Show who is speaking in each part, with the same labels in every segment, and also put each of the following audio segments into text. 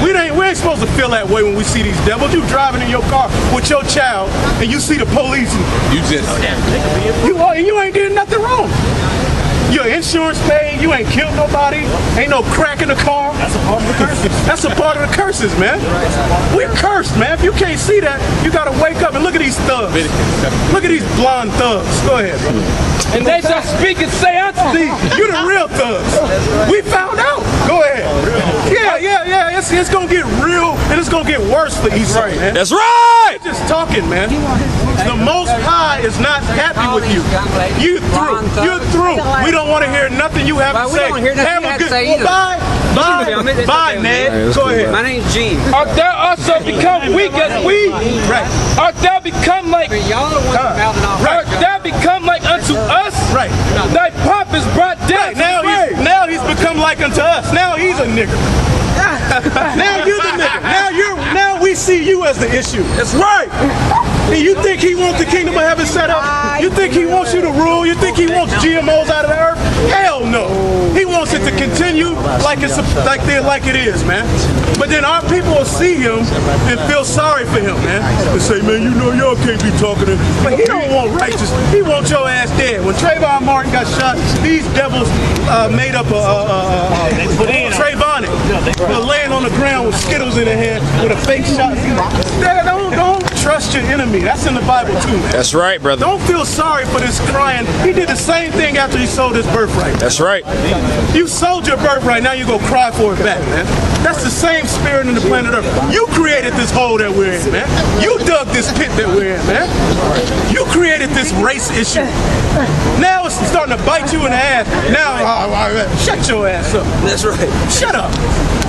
Speaker 1: We ain't supposed to feel that way when we see these devils. You driving in your car with your child and you see the police. You ain't did nothing wrong. Your insurance paid, you ain't killed nobody, ain't no crack in the car. That's a part of the curses. That's a part of the curses, man. We're cursed, man. If you can't see that, you gotta wake up and look at these thugs. Look at these blonde thugs. Go ahead, brother.
Speaker 2: And they shall speak and say unto thee,
Speaker 1: you the real thugs. We found out. Go ahead. Yeah. It's gonna get real and it's gonna get worse for Esau, man.
Speaker 3: That's right.
Speaker 1: You're just talking, man. The Most High is not happy with you. You through. You're through. We don't want to hear nothing you have to say.
Speaker 4: We don't want to hear nothing you have to say either.
Speaker 1: Bye, Ned. Go ahead.
Speaker 4: My name's Gene.
Speaker 2: Art thou also become weak as we?
Speaker 1: Right.
Speaker 2: Art thou become like?
Speaker 4: Y'all are the ones that mouthing off.
Speaker 2: Art thou become like unto us?
Speaker 1: Right.
Speaker 2: Thy pomp is brought down.
Speaker 1: Right. Now he's become like unto us. Now he's a nigger. Now you're the nigger. Now we see you as the issue. That's right. And you think he wants the kingdom of heaven set up? You think he wants you to rule? You think he wants GMOs out of the earth? Hell no. He wants it to continue like it is, man. But then our people will see him and feel sorry for him, man. And say, man, you know y'all can't be talking to him. But he don't want righteous. He wants your ass dead. When Trayvon Martin got shot, these devils made up Trayvon laying on the ground with Skittles in their hand with a fake shot. Don't trust your enemy. That's in the Bible too, man.
Speaker 3: That's right, brother.
Speaker 1: Don't feel sorry for this crying. He did the same thing after he sold his birthright.
Speaker 3: That's right.
Speaker 1: You sold your birthright, now you go cry for it back, man. That's the same spirit in the planet Earth. You created this hole that we're in, man. You dug this pit that we're in, man. You created this race issue. Now it's starting to bite you in the ass. Now, shut your ass up.
Speaker 4: That's right.
Speaker 1: Shut up.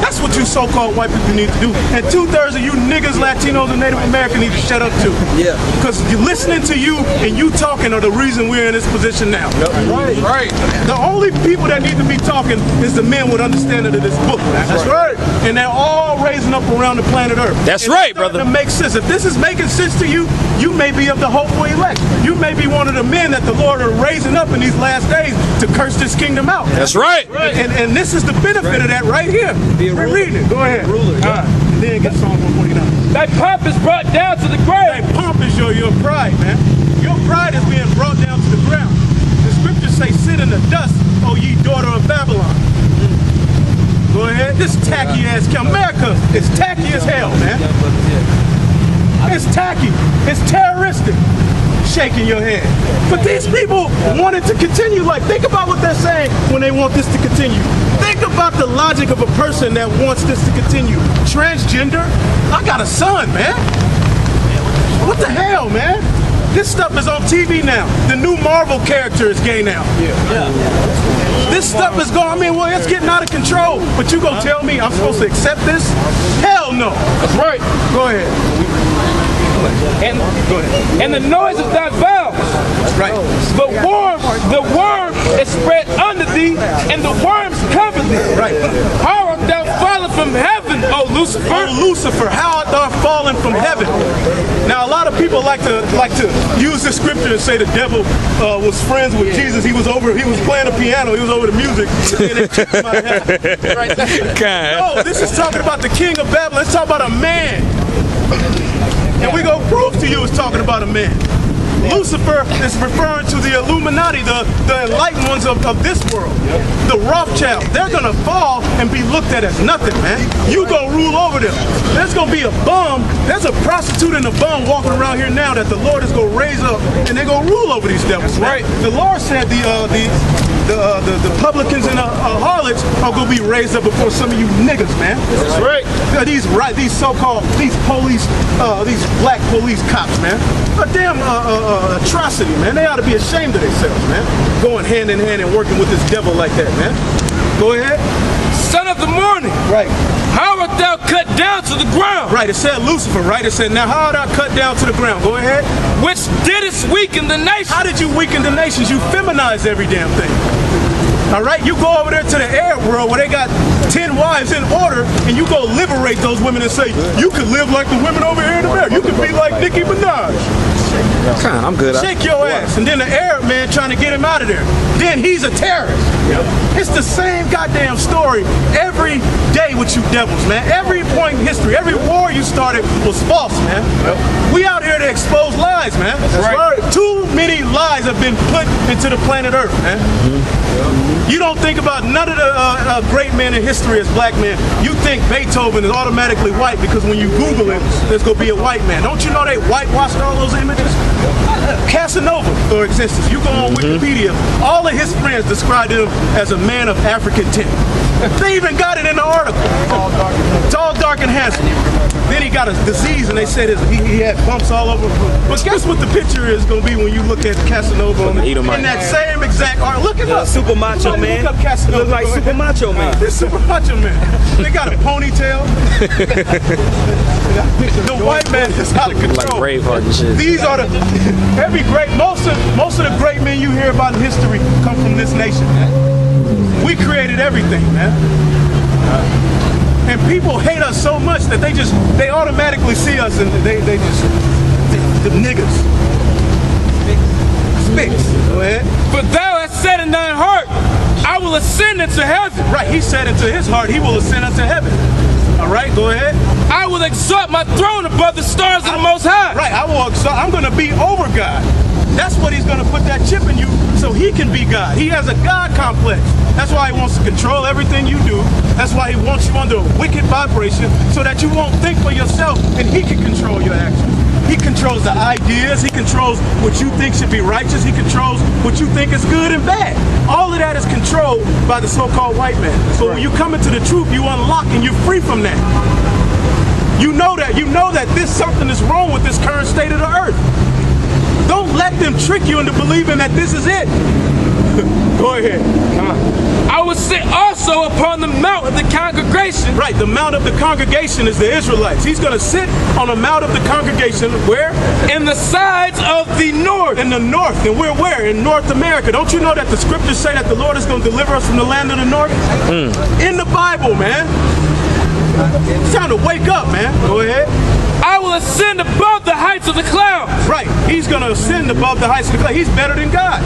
Speaker 1: That's what you so-called white people need to do. And 2/3 of you niggas, Latinos, and Native Americans need to shut up too. Yeah. Because listening to you and you talking are the reason we're in this position now.
Speaker 2: Right. Right.
Speaker 1: The only people that need to be talking is the men with understanding of this book, man. That's right. And they're all raising up around the planet Earth.
Speaker 3: That's right, brother.
Speaker 1: To make sense. If this is making sense to you, you may be of the hopeful elect. You may be one of the men that the Lord are raising up in these last days to curse this kingdom out.
Speaker 3: That's right.
Speaker 1: And this is the benefit of that right here. We're reading it. Go ahead. And then get Psalm 149.
Speaker 2: Thy pomp is brought down to the grave.
Speaker 1: Thy pomp is your pride, man. Your pride is being brought down to the ground. The scriptures say, sit in the dust, O ye daughter of Babylon. Go ahead. This tacky ass America is tacky as hell, man. It's tacky. It's terroristic. Shaking your head. But these people want it to continue. Like, think about what they're saying when they want this to continue. Think about the logic of a person that wants this to continue. Transgender? I got a son, man. What the hell, man? This stuff is on TV now. The new Marvel character is gay now. This stuff is going, it's getting out of control. But you gonna tell me I'm supposed to accept this? Hell no.
Speaker 2: That's right.
Speaker 1: Go ahead.
Speaker 2: And the noise of thy vows.
Speaker 1: Right.
Speaker 2: The worm is spread under thee, and the worms cover thee.
Speaker 1: Right.
Speaker 2: How art thou fallen from heaven, O Lucifer?
Speaker 1: Oh Lucifer, how art thou fallen from heaven? Now a lot of people like to use this scripture and say the devil was friends with Jesus. He was playing the piano, he was over the music, and they kicked him out of heaven. Right. No, this is talking about the king of Babylon. Let's talk about a man. And we're going to prove to you it's talking about a man. Lucifer is referring to the Illuminati, the enlightened ones of this world. The Rothschilds. They're going to fall and be looked at as nothing, man. You going to rule over them. There's going to be a bum. There's a prostitute and a bum walking around here now that the Lord is going to raise up, and they're going to rule over these devils. Right. The Lord said the publicans and harlots are going to be raised up before some of you niggas, man.
Speaker 2: That's right.
Speaker 1: These so-called, these police, these black police cops, man. A damn atrocity, man. They ought to be ashamed of themselves, man. Going hand in hand and working with this devil like that, man. Go ahead.
Speaker 2: Son of the morning.
Speaker 1: Right.
Speaker 2: How art thou cut down to the ground?
Speaker 1: Right. It said Lucifer, right? It said, now how art thou cut down to the ground? Go ahead.
Speaker 2: Which didst weaken the nations.
Speaker 1: How did you weaken the nations? You feminized every damn thing. All right, you go over there to the Arab world where they got 10 wives in order, and you go liberate those women and say, you can live like the women over here in America. You can be like Nicki Minaj.
Speaker 3: I'm good.
Speaker 1: Shake your ass. And then the Arab man trying to get him out of there. Then he's a terrorist. It's the same goddamn story every day with you devils, man. Every point in history, every war you started was false, man. We out here to expose lies, man. That's right. Too many lies have been put into the planet Earth, man. You don't think about none of the great men in history as black men. You think Beethoven is automatically white because when you Google it, there's going to be a white man. Don't you know they whitewashed all those images? Casanova, for instance, you go on Wikipedia, all of his friends described him as a man of African tint. They even got it in the article. Tall, dark, and handsome. Then he got a disease, and they said he had bumps all over. But guess what the picture is going to be when you look at Casanova in that same exact art. Look it up.
Speaker 3: Super Macho Man.
Speaker 1: Look up Casanova.
Speaker 3: Looks like Super Macho Man.
Speaker 1: This Super Macho Man. They got a ponytail. The white man is out of control.
Speaker 3: Like Braveheart and shit.
Speaker 1: These are the most of the great men you hear about in history come from this nation, man. We created everything, man. And people hate us so much that they automatically see us and they the niggas. Spicks. Go ahead.
Speaker 2: But thou hast said in thine heart, I will ascend into heaven.
Speaker 1: Right, he said into his heart, he will ascend unto heaven. All right, go ahead.
Speaker 2: I will exalt my throne above the stars of the Most High.
Speaker 1: Right, I'm going to be over God. That's what he's going to put that chip in you so he can be God. He has a God complex. That's why he wants to control everything you do. That's why he wants you under a wicked vibration so that you won't think for yourself and he can control your actions. He controls the ideas. He controls what you think should be righteous. He controls what you think is good and bad. All of that is controlled by the so-called white man. So when you come into the truth, you unlock and you're free from that. You know that this something is wrong with this current state of the earth. Don't let them trick you into believing that this is it. Go ahead.
Speaker 2: I will sit also upon the mount of the congregation.
Speaker 1: Right, the mount of the congregation is the Israelites. He's going to sit on the mount of the congregation where?
Speaker 2: In the sides of the north.
Speaker 1: In the north. And we're where? In North America. Don't you know that the scriptures say that the Lord is going to deliver us from the land of the north? In the Bible, man. It's time to wake up, man. Go ahead.
Speaker 2: I will ascend above the heights of the clouds.
Speaker 1: Right. He's going to ascend above the heights of the clouds. He's better than God.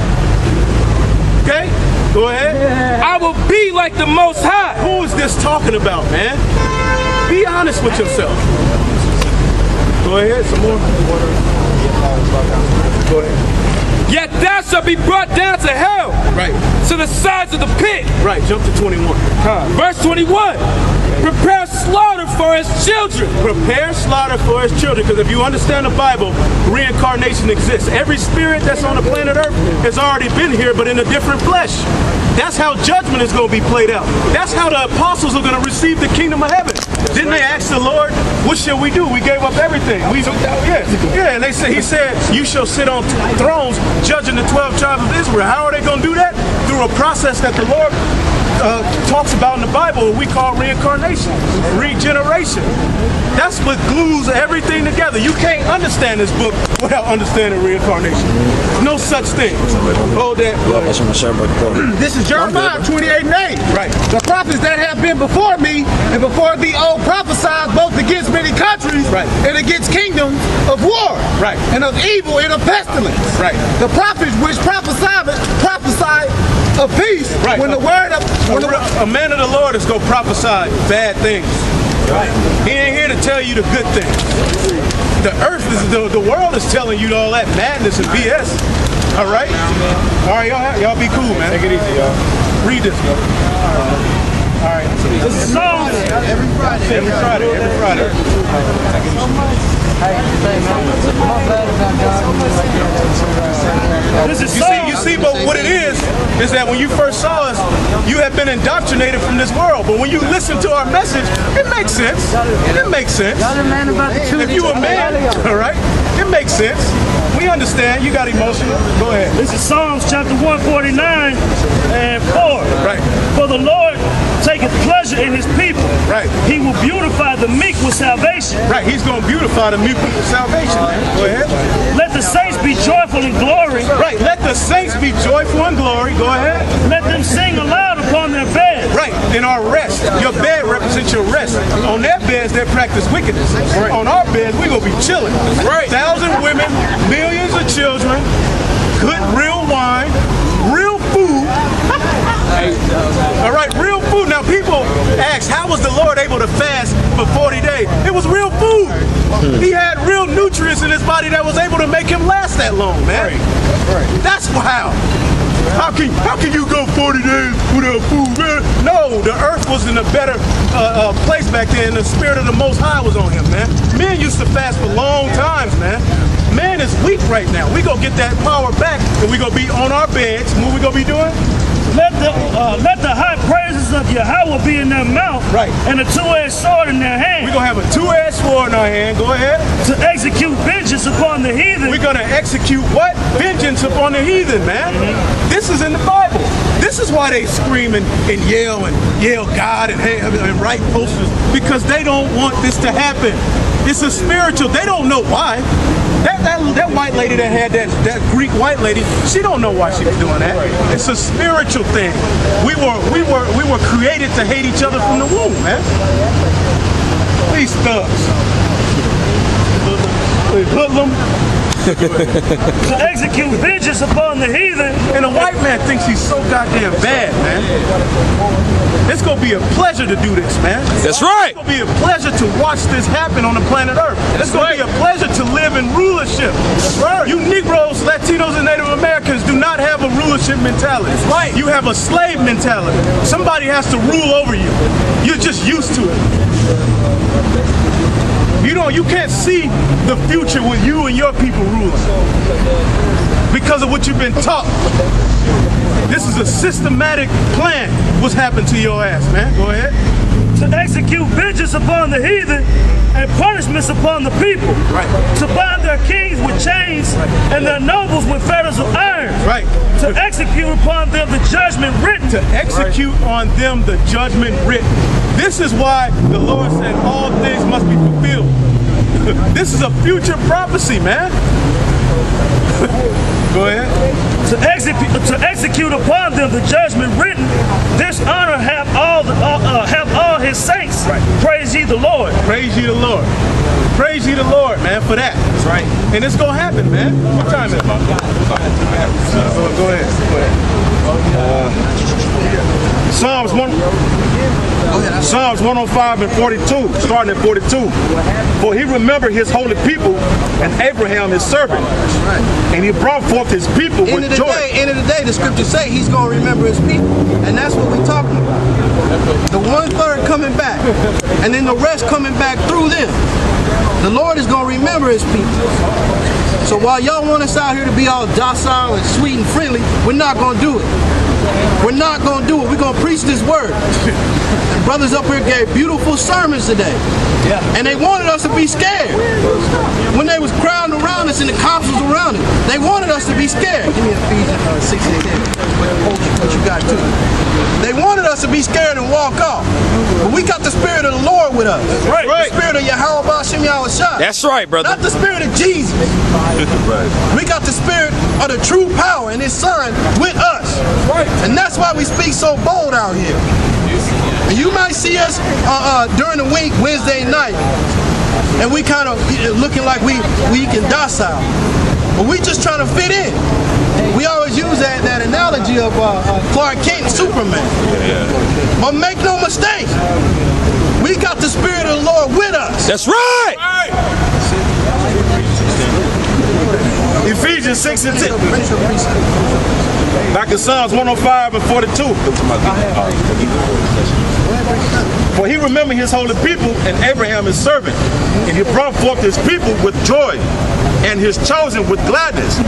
Speaker 1: Okay? Go ahead.
Speaker 2: I will be like the Most High.
Speaker 1: Who is this talking about, man? Be honest with yourself. Go ahead. Some more. Go ahead.
Speaker 2: Yet thou shalt be brought down to hell.
Speaker 1: Right.
Speaker 2: To the sides of the pit.
Speaker 1: Right. Jump to 21.
Speaker 2: Verse 21. Prepare slaughter for his children.
Speaker 1: Prepare slaughter for his children. Because if you understand the Bible, reincarnation exists. Every spirit that's on the planet Earth has already been here, but in a different flesh. That's how judgment is going to be played out. That's how the apostles are going to receive the kingdom of heaven. Didn't they ask the Lord, what shall we do? We gave up everything. And he said, you shall sit on thrones judging the 12 tribes of Israel. How are they going to do that? Through a process that the Lord talks about in the Bible, we call reincarnation, regeneration. That's what glues everything together. You can't understand this book without understanding reincarnation. No such thing. Hold that.
Speaker 5: This is Jeremiah 28:8.
Speaker 1: Right.
Speaker 5: The prophets that have been before me and before thee all prophesied both against many countries and against kingdoms of war and of evil and of pestilence.
Speaker 1: Right.
Speaker 5: The prophets which prophesied of peace when the word of
Speaker 1: a man of the Lord is going to prophesy bad things. Right. He ain't here to tell you the good things. The earth is the world is telling you all that madness and BS. All right? All right, y'all be cool, man. Take it easy, y'all. Read this, bro. All right. This is Psalms. Every Friday. You see, but what it is that when you first saw us, you have been indoctrinated from this world. But when you listen to our message, it makes sense. It makes sense. If you a man, all right, it makes sense. We understand. You got emotional. Go ahead.
Speaker 6: This is Psalms chapter 149 and 4.
Speaker 1: Right.
Speaker 6: For the Lord taketh pleasure in his people.
Speaker 1: Right.
Speaker 6: He will beautify the meek with salvation.
Speaker 1: Right. He's going to beautify the meek with salvation. Man. Go ahead.
Speaker 6: Let the saints be joyful in glory.
Speaker 1: Right, let the saints be joyful in glory. Go ahead.
Speaker 6: Let them sing aloud upon their beds.
Speaker 1: Right, in our rest. Your bed represents your rest. On their beds, they practice wickedness. Right. On our beds, we're going to be chilling. Right. 1,000 women, millions of children, good real wine, real food. All right, real food. Now, people ask, how was the Lord able to fast for 40 days? It was real food. He had real nutrients in his body that was able to make him last that long, man. Right. That's wow. How can you go 40 days without food, man? No, the earth was in a better place back then. The spirit of the Most High was on him, man. Men used to fast for long times, man. Man is weak right now. We gonna get that power back, and we gonna be on our beds. What we gonna be doing?
Speaker 6: Let the high praises of Yahweh be in their mouth,
Speaker 1: right,
Speaker 6: and a two-edged sword in their hand.
Speaker 1: We're going to have a two-edged sword in our hand. Go ahead.
Speaker 6: To execute vengeance upon the heathen.
Speaker 1: We're going to execute what? Vengeance upon the heathen, man. This is in the Bible. This is why they scream and yell God and write posters, because they don't want this to happen. It's a spiritual. They don't know why. That white lady that had that Greek white lady, she don't know why she was doing that. It's a spiritual thing. We were created to hate each other from the womb, man. These thugs. Hoodlum.
Speaker 6: To execute vengeance upon the heathen.
Speaker 1: And the white man thinks he's so goddamn bad, man. It's gonna be a pleasure to do this, man.
Speaker 3: That's right.
Speaker 1: It's gonna be a pleasure to watch this happen on the planet Earth. It's gonna be a pleasure to live in rulership. That's right. You Negroes, Latinos, and Native Americans do not have a rulership mentality. That's right. You have a slave mentality. Somebody has to rule over you. You're just used to it. You can't see the future with you and your people ruling because of what you've been taught. This is a systematic plan. What's happened to your ass, man? Go ahead.
Speaker 6: To execute vengeance upon the heathen and punishments upon the people.
Speaker 1: Right.
Speaker 6: To bind their kings with chains and their nobles with fetters of iron.
Speaker 1: Right.
Speaker 6: To execute upon them the judgment written.
Speaker 1: To execute on them the judgment written. This is why the Lord said all things must be fulfilled. This is a future prophecy, man. Go ahead.
Speaker 6: To execute upon them the judgment written. This honor have all his saints. Right. Praise ye the Lord.
Speaker 1: Praise ye the Lord. Praise ye the Lord, man, for that. That's right. And it's gonna happen, man. What time is it? Go ahead. Psalms 105 and 42, starting at 42. For he remembered his holy people and Abraham his servant.
Speaker 7: Right.
Speaker 1: And he brought forth his people with joy.
Speaker 7: End of the day, the scriptures say he's going to remember his people. And that's what we're talking about. The 1/3 coming back, and then the rest coming back through them. The Lord is going to remember his people. So while y'all want us out here to be all docile and sweet and friendly, we're not going to do it. We're not going to do it. We're going to preach this word. And brothers up here gave beautiful sermons today. Yeah. And they wanted us to be scared. When they was crowding around us and the cops was around us, they wanted us to be scared. Give me Ephesians 6:8. What you got too? They wanted us to be scared and walk off. But we got the spirit of the Lord with us.
Speaker 1: Right.
Speaker 7: The spirit of Yahweh Ba'Shem Yahushua.
Speaker 3: That's right, brother.
Speaker 7: Not the spirit of Jesus.
Speaker 1: Right.
Speaker 7: We got the spirit of the true power and his son with us. Right. And that's why we speak so bold out here. And you might see us during the week, Wednesday night, and we kind of looking like we can docile. But we just trying to fit in. We always use that analogy of Clark Kent and Superman. But make no mistake, we got the spirit of the Lord with us.
Speaker 3: That's right.
Speaker 1: Ephesians 6 and 10. Back in Psalms 105 and 42. For he remembered his holy people and Abraham his servant, and he brought forth his people with joy, and his chosen with gladness,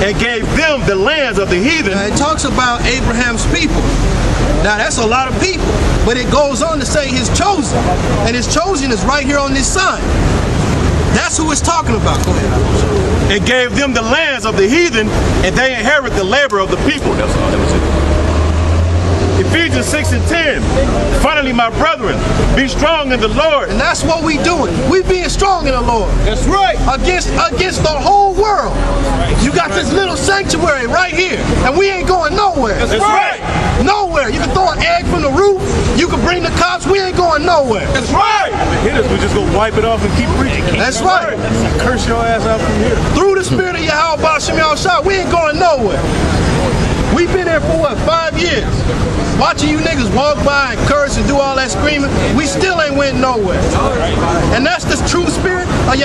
Speaker 1: and gave them the lands of the heathen.
Speaker 7: Now, it talks about Abraham's people. Now that's a lot of people, but it goes on to say his chosen, and his chosen is right here on this sign. That's who it's talking about. Go ahead.
Speaker 1: And gave them the lands of the heathen, and they inherit the labor of the people. That's all. That was it. Ephesians 6 and 10. Finally, my brethren, be strong in the Lord.
Speaker 7: And that's what we doing. We being strong in the Lord.
Speaker 1: That's right.
Speaker 7: Against the whole world. You got this little sanctuary right here, and we ain't going nowhere.
Speaker 1: That's right.
Speaker 7: Nowhere. You can throw an egg from the roof. You can bring the cops. We ain't going nowhere.
Speaker 1: That's right. Hit us, we just gonna wipe it off and keep preaching.
Speaker 7: That's right.
Speaker 1: Curse your ass out from here.
Speaker 7: Through the spirit of Yahweh Bashim Yahushua, we ain't going nowhere. We've been here for what, 5 years? Watching you niggas walk by and curse and do all that screaming, we still ain't went nowhere.